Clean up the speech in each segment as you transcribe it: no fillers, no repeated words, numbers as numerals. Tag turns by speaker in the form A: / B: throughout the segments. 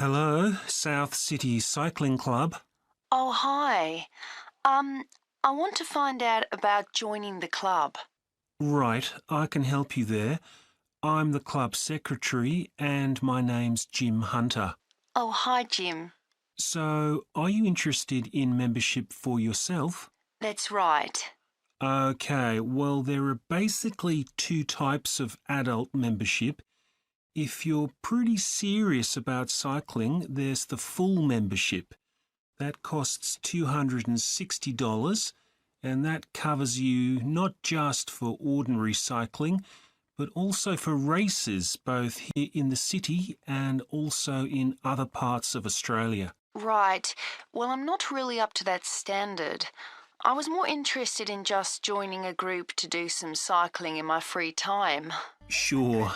A: Hello, South City Cycling Club.
B: Oh, hi. I want to find out about joining the club.
A: Right, I can help you there. I'm the club secretary and my name's Jim Hunter.
B: Oh, hi, Jim.
A: So, are you interested in membership for yourself?
B: That's right.
A: Okay, well, there are basically two types of adult membership. If you're pretty serious about cycling, there's the full membership. That costs $260, and that covers you not just for ordinary cycling, but also for races both here in the city and also in other parts of Australia.
B: Right. Well, I'm not really up to that standard. I was more interested in just joining a group to do some cycling in my free time.
A: Sure,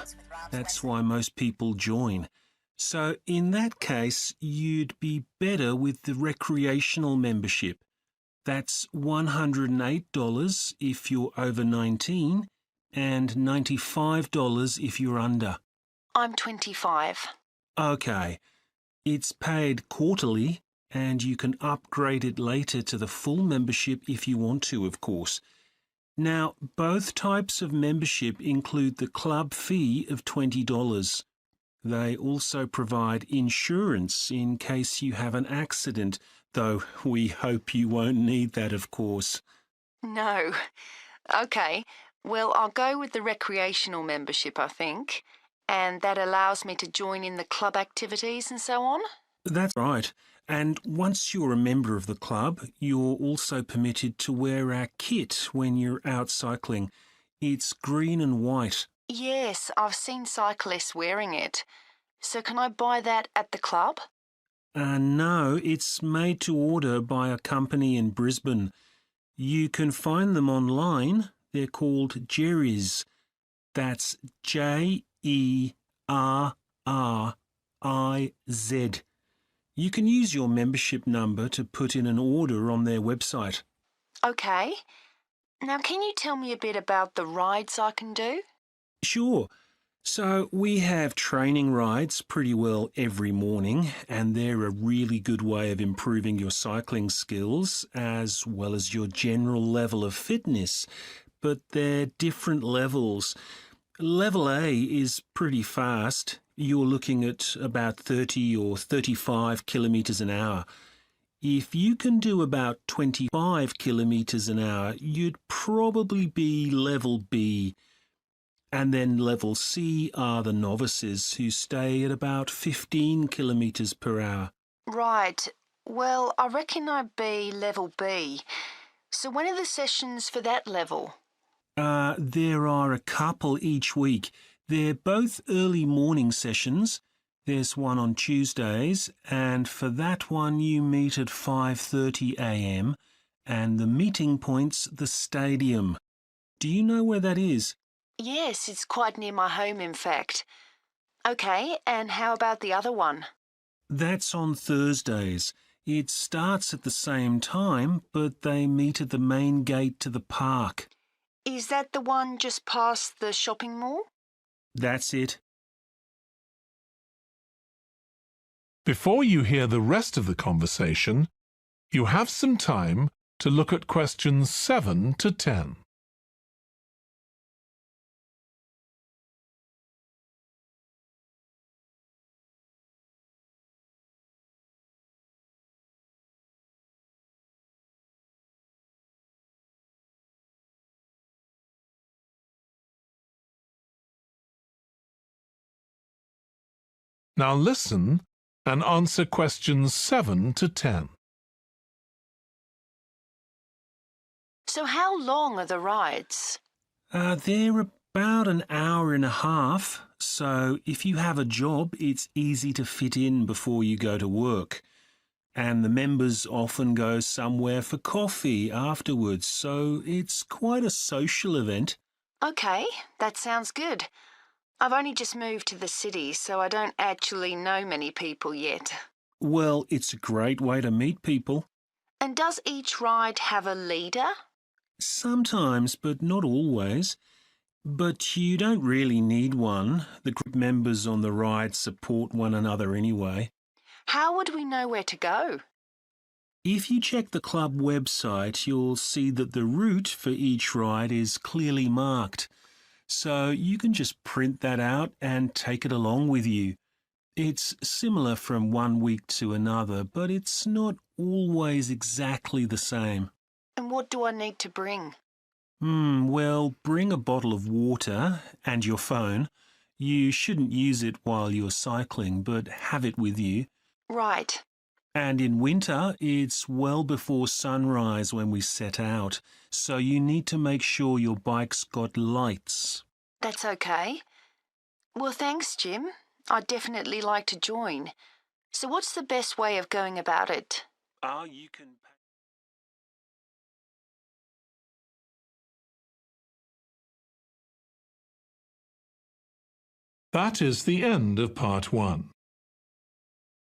A: that's why most people join. So in that case, you'd be better with the recreational membership. That's $108 if you're over 19 and $95 if you're under.
B: I'm 25.
A: Okay, it's paid quarterly and you can upgrade it later to the full membership if you want to, of course. Now, both types of membership include the club fee of $20. They also provide insurance in case you have an accident, though we hope you won't need that, of course.
B: No. Okay. Well, I'll go with the recreational membership, I think. And that allows me to join in the club activities and so on?
A: That's right. And once you're a member of the club, you're also permitted to wear our kit when you're out cycling. It's green and white.
B: Yes, I've seen cyclists wearing it. So can I buy that at the club?
A: No, it's made to order by a company in Brisbane. You can find them online. They're called Jerry's. That's Jerriz. You can use your membership number to put in an order on their website.
B: Okay. Now, can you tell me a bit about the rides I can do?
A: Sure. So we have training rides pretty well every morning, and they're a really good way of improving your cycling skills as well as your general level of fitness. But they're different levels. Level A is pretty fast. You're looking at about 30 or 35 kilometres an hour. If you can do about 25 kilometres an hour, you'd probably be level B. And then level C are the novices who stay at about 15 kilometres per hour.
B: Right. Well, I reckon I'd be level B. So when are the sessions for that level?
A: There are a couple each week. They're both early morning sessions. There's one on Tuesdays, and for that one you meet at 5:30 a.m. and the meeting point's the stadium. Do you know where that is?
B: Yes, it's quite near my home, in fact. Okay, and how about the other one?
A: That's on Thursdays. It starts at the same time, but they meet at the main gate to the park.
B: Is that the one just past the shopping mall?
A: That's it.
C: Before you hear the rest of the conversation, you have some time to look at questions 7 to 10. Now listen and answer questions 7 to 10.
B: So how long are the rides?
A: They're about an hour and a half, so if you have a job, it's easy to fit in before you go to work. And the members often go somewhere for coffee afterwards, so it's quite a social event.
B: Okay, that sounds good. I've only just moved to the city, so I don't actually know many people yet.
A: Well, it's a great way to meet people.
B: And does each ride have a leader?
A: Sometimes, but not always. But you don't really need one. The group members on the ride support one another anyway.
B: How would we know where to go?
A: If you check the club website, you'll see that the route for each ride is clearly marked. So you can just print that out and take it along with you. It's similar from one week to another, but it's not always exactly the same.
B: And what do I need to bring?
A: Well, bring a bottle of water and your phone. You shouldn't use it while you're cycling, but have it with you.
B: Right.
A: And in winter, it's well before sunrise when we set out, so you need to make sure your bike's got lights.
B: That's okay. Well, thanks, Jim. I'd definitely like to join. So what's the best way of going about it?
A: You can...
C: That is the end of part 1.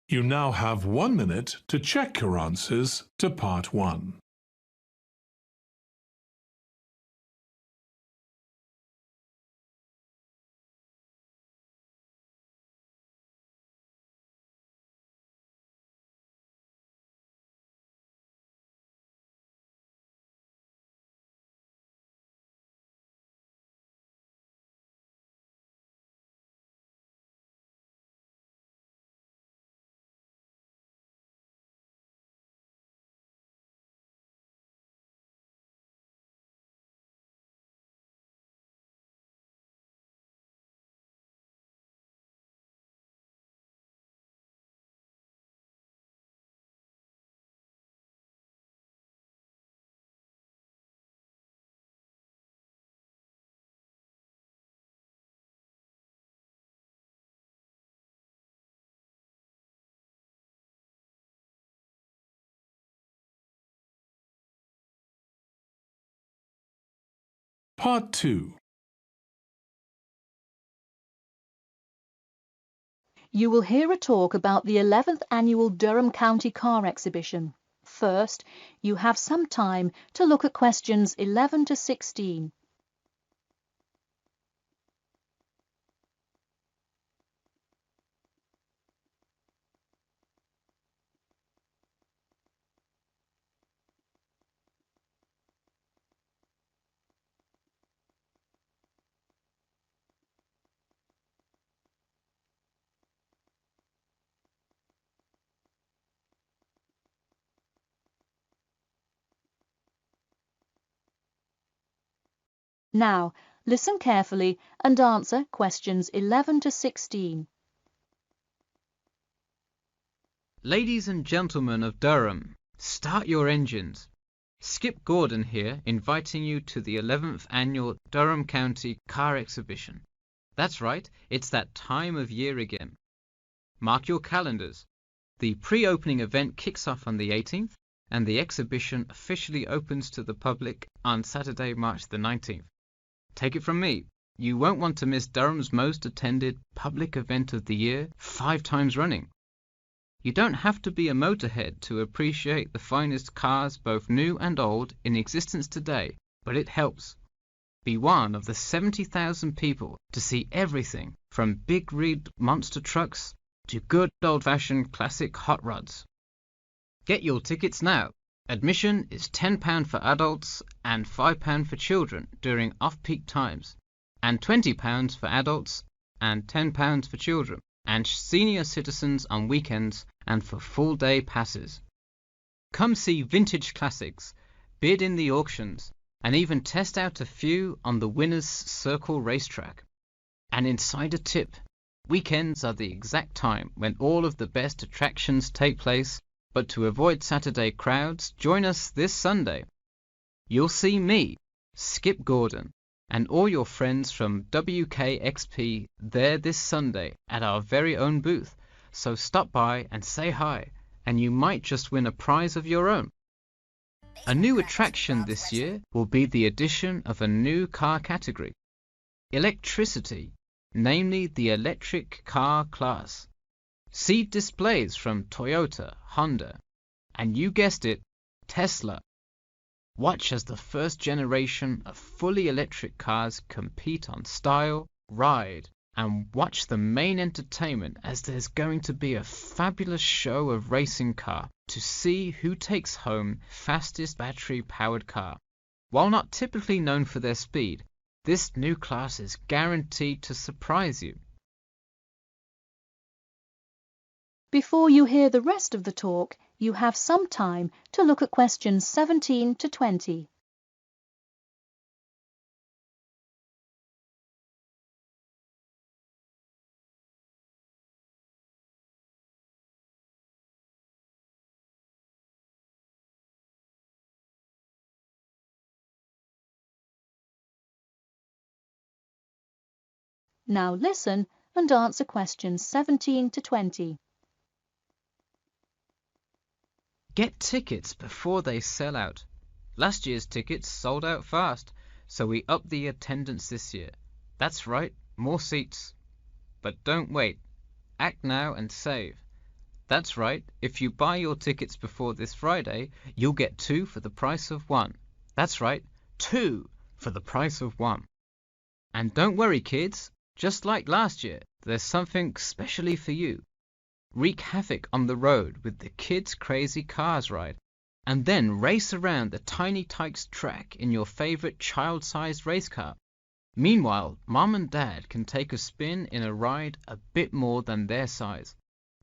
C: You now have 1 minute to check your answers to part 1. Part 2.
D: You will hear a talk about the 11th Annual Durham County Car Exhibition. First, you have some time to look at questions 11 to 16. Now, listen carefully and answer questions 11 to 16.
E: Ladies and gentlemen of Durham, start your engines. Skip Gordon here, inviting you to the 11th Annual Durham County Car Exhibition. That's right, it's that time of year again. Mark your calendars. The pre-opening event kicks off on the 18th, and the exhibition officially opens to the public on Saturday, March the 19th. Take it from me, you won't want to miss Durham's most attended public event of the year 5 times running. You don't have to be a motorhead to appreciate the finest cars, both new and old, in existence today, but it helps. Be one of the 70,000 people to see everything from big rig monster trucks to good old-fashioned classic hot rods. Get your tickets now. Admission is £10 for adults and £5 for children during off-peak times, and £20 for adults and £10 for children, and senior citizens on weekends and for full-day passes. Come see vintage classics, bid in the auctions, and even test out a few on the Winners' Circle racetrack. An insider tip: weekends are the exact time when all of the best attractions take place, but to avoid Saturday crowds, join us this Sunday. You'll see me, Skip Gordon, and all your friends from WKXP there this Sunday at our very own booth, so stop by and say hi, and you might just win a prize of your own. A new attraction this year will be the addition of a new car category: electricity, namely the electric car class. See displays from Toyota, Honda, and you guessed it, Tesla. Watch as the first generation of fully electric cars compete on style, ride, and watch the main entertainment, as there's going to be a fabulous show of racing car to see who takes home fastest battery-powered car. While not typically known for their speed, this new class is guaranteed to surprise you.
D: Before you hear the rest of the talk, you have some time to look at questions 17 to 20. Now listen and answer questions 17 to 20.
E: Get tickets before they sell out. Last year's tickets sold out fast, so we upped the attendance this year. That's right, more seats. But don't wait. Act now and save. That's right, if you buy your tickets before this Friday, you'll get 2 for the price of 1. That's right, 2 for the price of 1. And don't worry, kids, just like last year, there's something specially for you. Wreak havoc on the road with the Kids Crazy Cars ride, and then race around the Tiny Tykes track in your favorite child-sized race car. Meanwhile, Mom and Dad can take a spin in a ride a bit more than their size.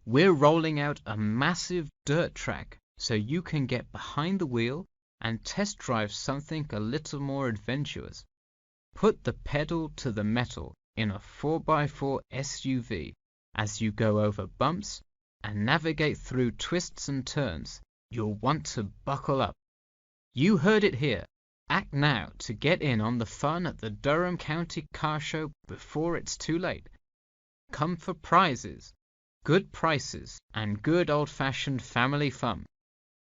E: We're rolling out a massive dirt track so you can get behind the wheel and test drive something a little more adventurous. Put the pedal to the metal in a 4x4 SUV as you go over bumps and navigate through twists and turns. You'll want to buckle up. You heard it here. Act now to get in on the fun at the Durham County Car Show before it's too late. Come for prizes, good prices, and good old-fashioned family fun.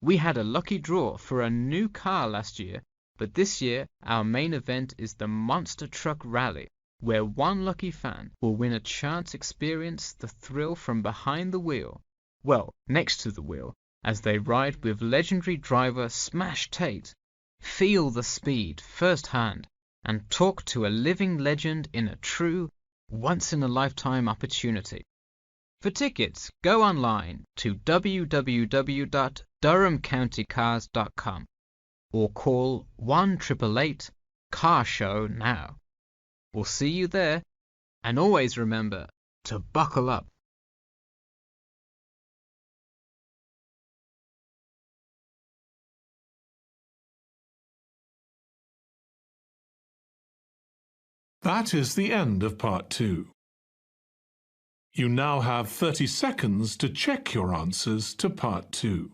E: We had a lucky draw for a new car last year, but this year our main event is the Monster Truck Rally, where one lucky fan will win a chance to experience the thrill from behind the wheel, well, next to the wheel, as they ride with legendary driver Smash Tate. Feel the speed firsthand and talk to a living legend in a true, once-in-a-lifetime opportunity. For tickets, go online to www.durhamcountycars.com or call 1-888-CAR-SHOW now. We'll see you there, and always remember to buckle up.
C: That is the end of part 2. You now have 30 seconds to check your answers to part 2.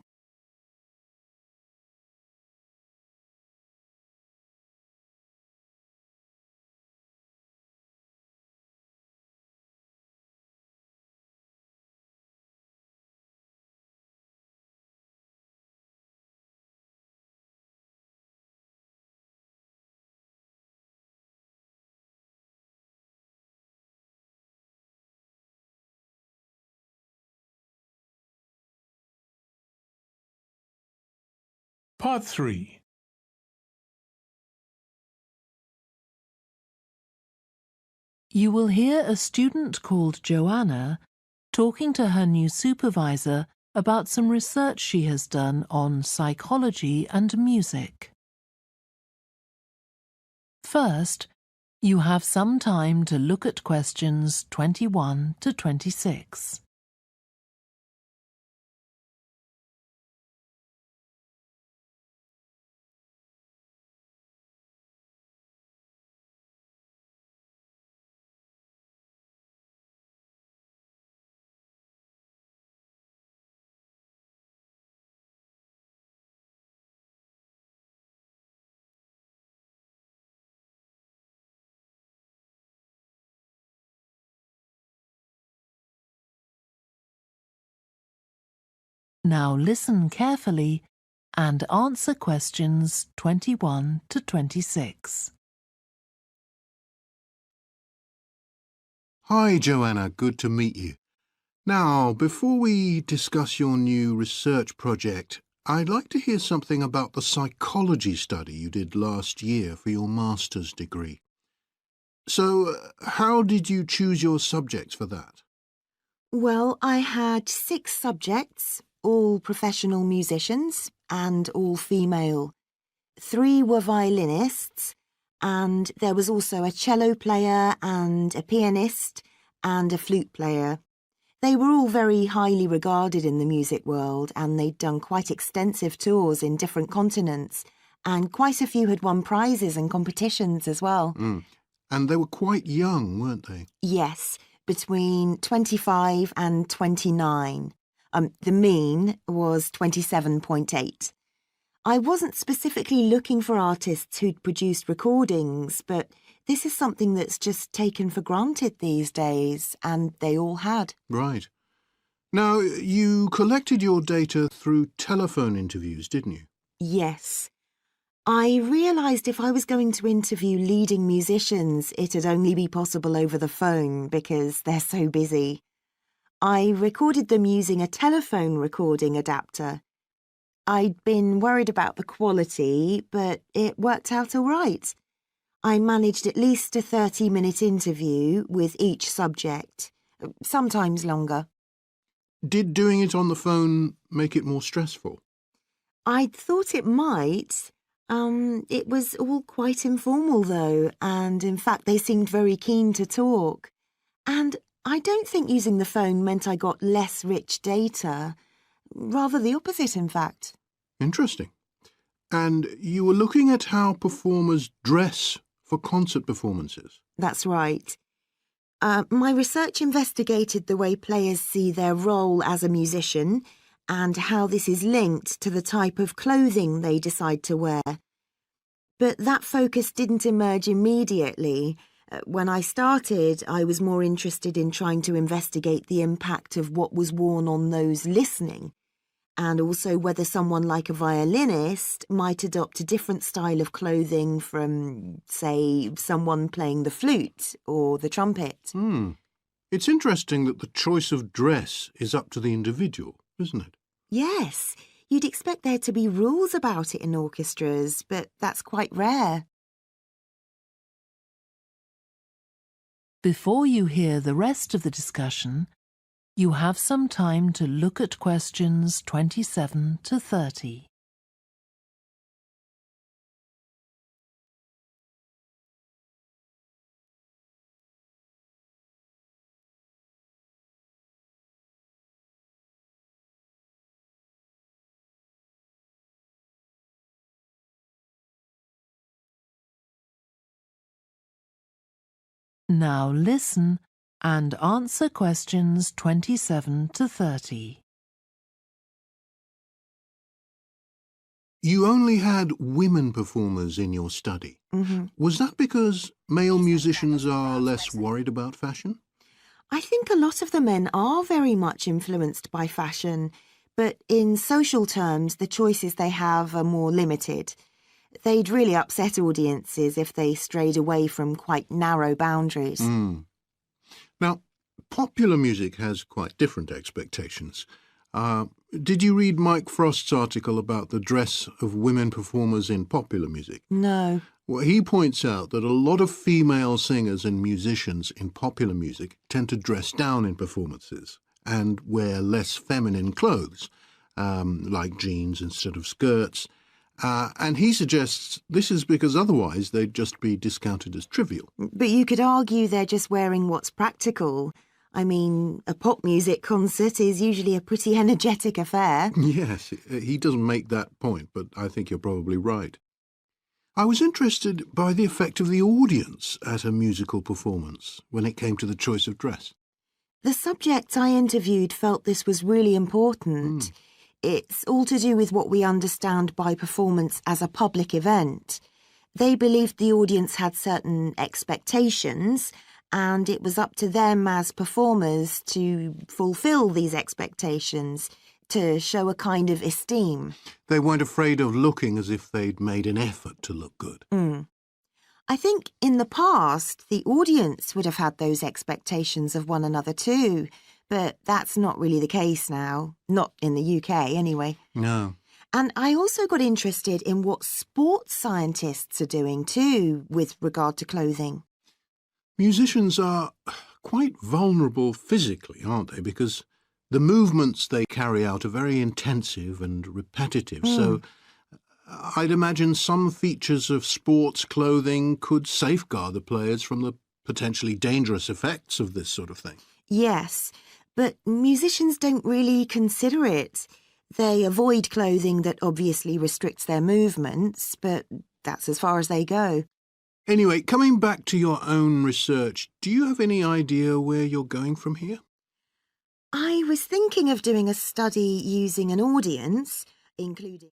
C: Part 3.
F: You will hear a student called Joanna talking to her new supervisor about some research she has done on psychology and music. First, you have some time to look at questions 21 to 26. Now listen carefully and answer questions 21 to 26.
G: Hi, Joanna. Good to meet you. Now, before we discuss your new research project, I'd like to hear something about the psychology study you did last year for your master's degree. So, how did you choose your subjects for that?
H: Well, I had 6 subjects, all professional musicians and all female. 3 were violinists, and there was also a cello player and a pianist and a flute player. They were all very highly regarded in the music world, and they'd done quite extensive tours in different continents, and quite a few had won prizes and competitions as well.
G: And they were quite young, weren't they?
H: Yes, between 25 and 29. The mean was 27.8. I wasn't specifically looking for artists who'd produced recordings, but this is something that's just taken for granted these days, and they all had.
G: Right. Now, you collected your data through telephone interviews, didn't you?
H: Yes. I realised if I was going to interview leading musicians, it'd only be possible over the phone because they're so busy. I recorded them using a telephone recording adapter. I'd been worried about the quality, but it worked out all right. I managed at least a 30-minute interview with each subject, sometimes longer.
G: Did doing it on the phone make it more stressful?
H: I'd thought it might. It was all quite informal, though, and in fact they seemed very keen to talk. And I don't think using the phone meant I got less rich data. Rather the opposite, in fact.
G: Interesting. And you were looking at how performers dress for concert performances?
H: That's right. My research investigated the way players see their role as a musician and how this is linked to the type of clothing they decide to wear. But that focus didn't emerge immediately. When I started, I was more interested in trying to investigate the impact of what was worn on those listening, and also whether someone like a violinist might adopt a different style of clothing from, say, someone playing the flute or the trumpet.
G: It's interesting that the choice of dress is up to the individual, isn't it?
H: Yes, you'd expect there to be rules about it in orchestras, but that's quite rare.
F: Before you hear the rest of the discussion, you have some time to look at questions 27 to 30. Now listen and answer questions 27 to 30.
G: You only had women performers in your study. Was that because male musicians are less worried about fashion?
H: I think a lot of the men are very much influenced by fashion, but in social terms, the choices they have are more limited. They'd really upset audiences if they strayed away from quite narrow boundaries.
G: Now, popular music has quite different expectations. Did you read Mike Frost's article about the dress of women performers in popular music?
H: No.
G: Well, he points out that a lot of female singers and musicians in popular music tend to dress down in performances and wear less feminine clothes, like jeans instead of skirts. And he suggests this is because otherwise they'd just be discounted as trivial.
H: But you could argue they're just wearing what's practical. I mean, a pop music concert is usually a pretty energetic affair.
G: Yes, he doesn't make that point, but I think you're probably right. I was interested by the effect of the audience at a musical performance when it came to the choice of dress.
H: The subjects I interviewed felt this was really important. It's all to do with what we understand by performance as a public event. They believed the audience had certain expectations, and it was up to them as performers to fulfil these expectations, to show a kind of esteem.
G: They weren't afraid of looking as if they'd made an effort to look good.
H: I think in the past, the audience would have had those expectations of one another too, but that's not really the case now. Not in the UK, anyway.
G: No.
H: And I also got interested in what sports scientists are doing too with regard to clothing.
G: Musicians are quite vulnerable physically, aren't they? Because the movements they carry out are very intensive and repetitive. So I'd imagine some features of sports clothing could safeguard the players from the potentially dangerous effects of this sort of thing.
H: Yes, but musicians don't really consider it. They avoid clothing that obviously restricts their movements, but that's as far as they go.
G: Anyway, coming back to your own research, do you have any idea where you're going from here?
H: I was thinking of doing a study using an audience, including...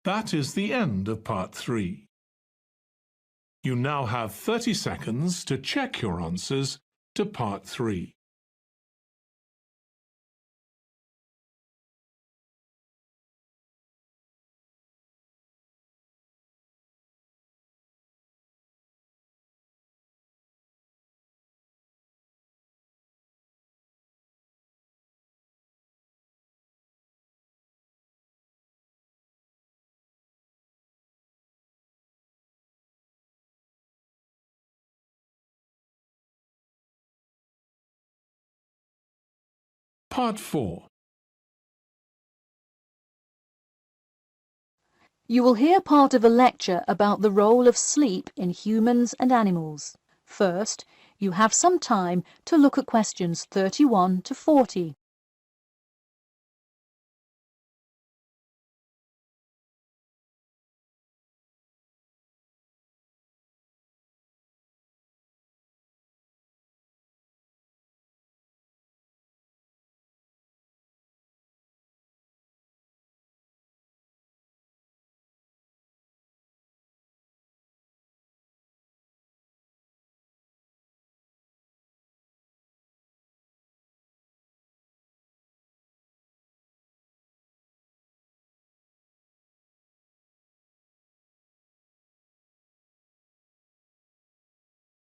C: That is the end of part 3. You now have 30 seconds to check your answers to part 3. Part 4.
D: You will hear part of a lecture about the role of sleep in humans and animals. First, you have some time to look at questions 31 to 40.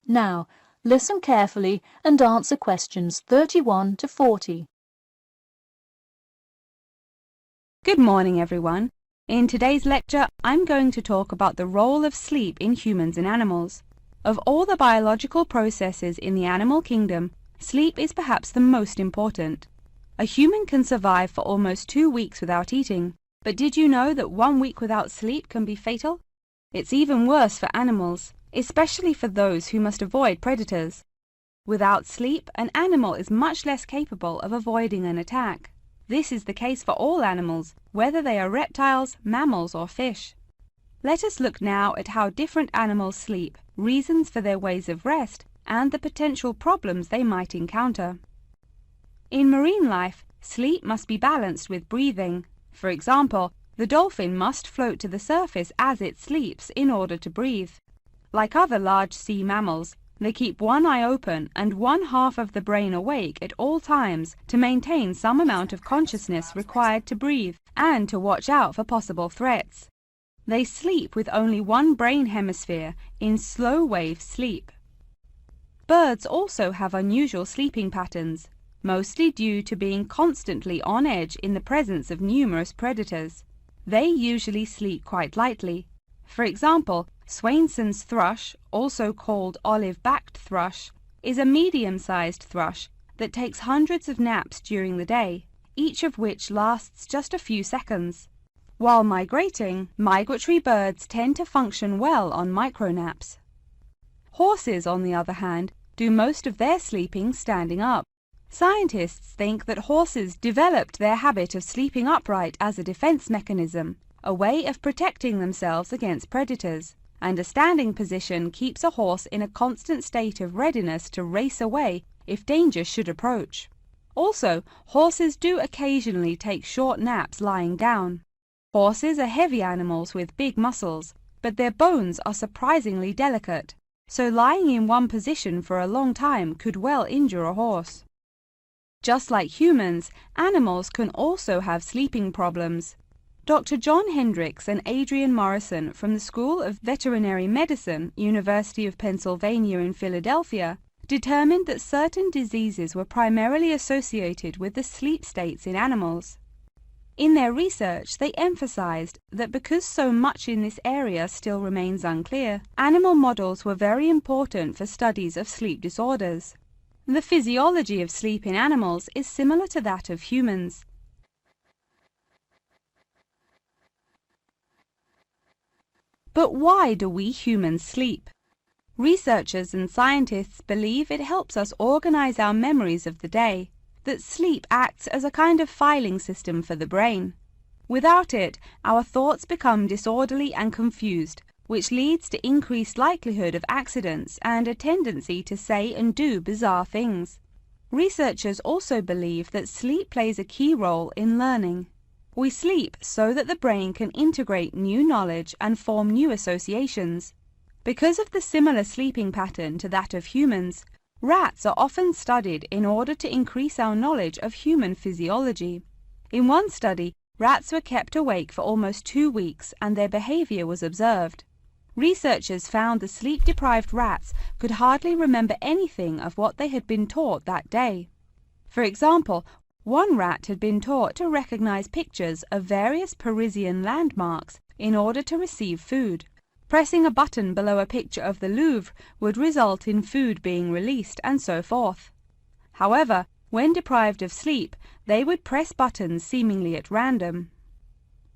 D: Now, listen carefully and answer questions 31 to 40.
I: Good morning, everyone. In today's lecture, I'm going to talk about the role of sleep in humans and animals. Of all the biological processes in the animal kingdom, sleep is perhaps the most important. A human can survive for almost 2 weeks without eating, but did you know that 1 week without sleep can be fatal? It's even worse for animals, especially for those who must avoid predators. Without sleep, an animal is much less capable of avoiding an attack. This is the case for all animals, whether they are reptiles, mammals, or fish. Let us look now at how different animals sleep, reasons for their ways of rest, and the potential problems they might encounter. In marine life, sleep must be balanced with breathing. For example, the dolphin must float to the surface as it sleeps in order to breathe. Like other large sea mammals, they keep one eye open and one half of the brain awake at all times to maintain some amount of consciousness required to breathe and to watch out for possible threats. They sleep with only one brain hemisphere in slow wave sleep. Birds also have unusual sleeping patterns, mostly due to being constantly on edge in the presence of numerous predators. They usually sleep quite lightly. For example, Swainson's thrush, also called olive-backed thrush, is a medium-sized thrush that takes hundreds of naps during the day, each of which lasts just a few seconds. While migrating, migratory birds tend to function well on micronaps. Horses, on the other hand, do most of their sleeping standing up. Scientists think that horses developed their habit of sleeping upright as a defense mechanism, a way of protecting themselves against predators, and a standing position keeps a horse in a constant state of readiness to race away if danger should approach. Also, horses do occasionally take short naps lying down. Horses are heavy animals with big muscles, but their bones are surprisingly delicate, so lying in one position for a long time could well injure a horse. Just like humans, animals can also have sleeping problems. Dr. John Hendricks and Adrian Morrison from the School of Veterinary Medicine, University of Pennsylvania in Philadelphia, determined that certain diseases were primarily associated with the sleep states in animals. In their research, they emphasized that because so much in this area still remains unclear, animal models were very important for studies of sleep disorders. The physiology of sleep in animals is similar to that of humans. But why do we humans sleep? Researchers and scientists believe it helps us organize our memories of the day, that sleep acts as a kind of filing system for the brain. Without it, our thoughts become disorderly and confused, which leads to increased likelihood of accidents and a tendency to say and do bizarre things. Researchers also believe that sleep plays a key role in learning. We sleep so that the brain can integrate new knowledge and form new associations. Because of the similar sleeping pattern to that of humans, rats are often studied in order to increase our knowledge of human physiology. In one study, rats were kept awake for almost 2 weeks and their behavior was observed. Researchers found the sleep-deprived rats could hardly remember anything of what they had been taught that day. For example, one rat had been taught to recognize pictures of various Parisian landmarks in order to receive food. Pressing a button below a picture of the Louvre would result in food being released, and so forth. However, when deprived of sleep, they would press buttons seemingly at random.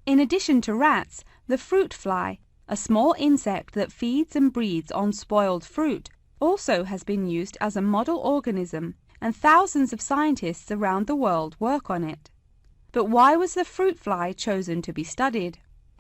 I: In addition to rats, the fruit fly, a small insect that feeds and breeds on spoiled fruit, also has been used as a model organism, and thousands of scientists around the world work on it. But why was the fruit fly chosen to be studied?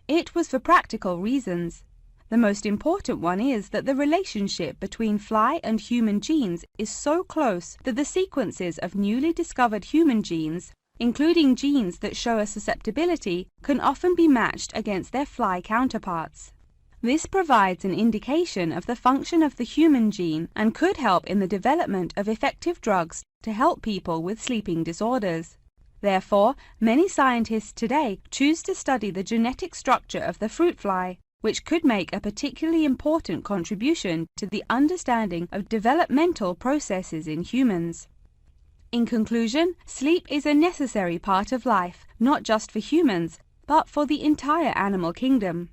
I: It was for practical reasons. The most important one is that the relationship between fly and human genes is so close that the sequences of newly discovered human genes, including genes that show a susceptibility, can often be matched against their fly counterparts. This provides an indication of the function of the human gene and could help in the development of effective drugs to help people with sleeping disorders. Therefore, many scientists today choose to study the genetic structure of the fruit fly, which could make a particularly important contribution to the understanding of developmental processes in humans. In conclusion, sleep is a necessary part of life, not just for humans, but for the entire animal kingdom.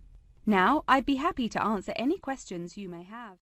I: Now, I'd be happy to answer any questions you may have.